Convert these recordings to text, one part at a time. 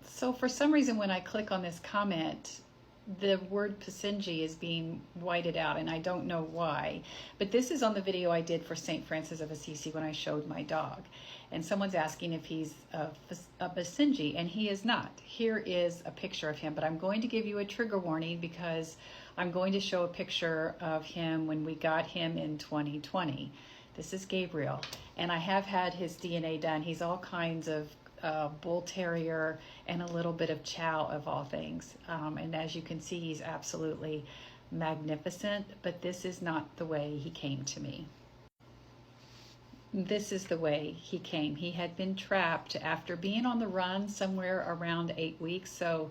So for some reason, when I click on this comment, the word Pasenji is being whited out, and I don't know why. But this is on the video I did for St. Francis of Assisi when I showed my dog. And someone's asking if he's a Pasenji, and he is not. Here is a picture of him, but I'm going to give you a trigger warning because I'm going to show a picture of him when we got him in 2020. This is Gabriel, and I have had his DNA done. He's all kinds of bull terrier and a little bit of chow of all things. And as you can see, he's absolutely magnificent, but this is not the way he came to me. This is the way he came. He had been trapped after being on the run somewhere around 8 weeks. So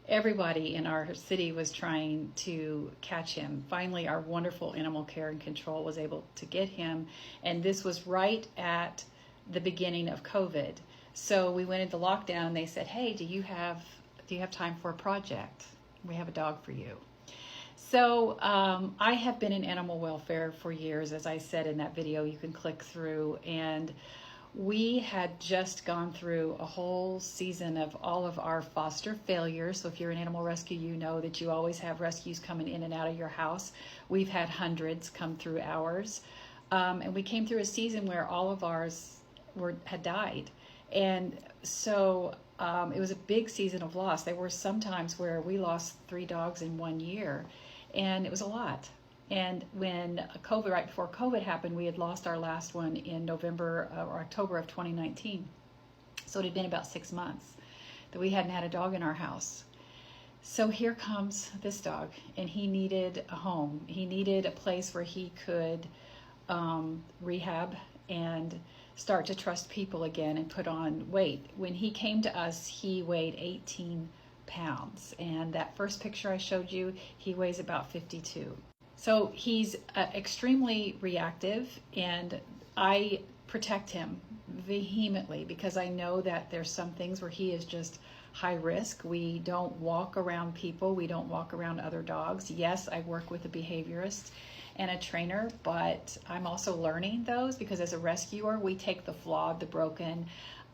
everybody in our city was trying to catch him. Finally, our wonderful animal care and control was able to get him. And this was right at the beginning of COVID. So we went into lockdown and they said, hey, do you have time for a project? We have a dog for you. So I have been in animal welfare for years, as I said in that video. You can click through, and we had just gone through a whole season of all of our foster failures. So if you're an animal rescue, you know that you always have rescues coming in and out of your house. We've had hundreds come through ours. And we came through a season where all of ours had died. And so it was a big season of loss. There were some times where we lost 3 dogs in 1 year, and it was a lot. And when COVID, right before COVID happened, we had lost our last one in November or October of 2019. So it had been about 6 months that we hadn't had a dog in our house. So here comes this dog, and he needed a home. He needed a place where he could rehab and start to trust people again and put on weight. When he came to us, he weighed 18 pounds. And that first picture I showed you, he weighs about 52. So he's extremely reactive, and I protect him vehemently because I know that there's some things where he is just high risk. We don't walk around people. We don't walk around other dogs. Yes, I work with a behaviorist and a trainer, but I'm also learning those because as a rescuer, we take the flawed, the broken,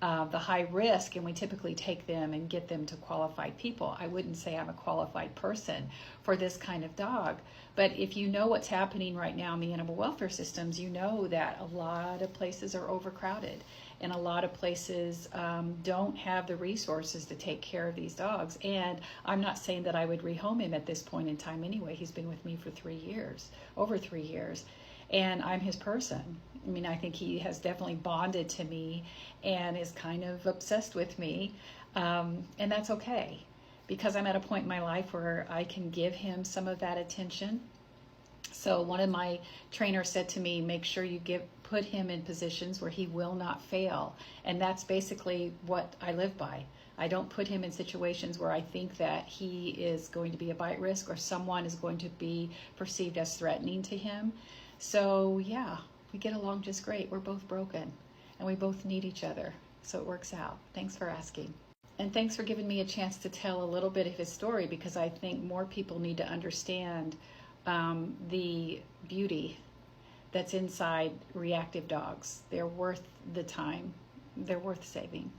the high risk, and we typically take them and get them to qualified people. I wouldn't say I'm a qualified person for this kind of dog, but if you know what's happening right now in the animal welfare systems, you know that a lot of places are overcrowded and a lot of places don't have the resources to take care of these dogs. And I'm not saying that I would rehome him at this point in time anyway. He's been with me for 3 years, over 3 years, and I'm his person. I mean, I think he has definitely bonded to me and is kind of obsessed with me, and that's okay because I'm at a point in my life where I can give him some of that attention. So one of my trainers said to me, make sure you put him in positions where he will not fail. And that's basically what I live by. I don't put him in situations where I think that he is going to be a bite risk or someone is going to be perceived as threatening to him. So yeah, we get along just great. We're both broken and we both need each other. So it works out. Thanks for asking. And thanks for giving me a chance to tell a little bit of his story because I think more people need to understand the beauty that's inside reactive dogs. They're worth the time. They're worth saving.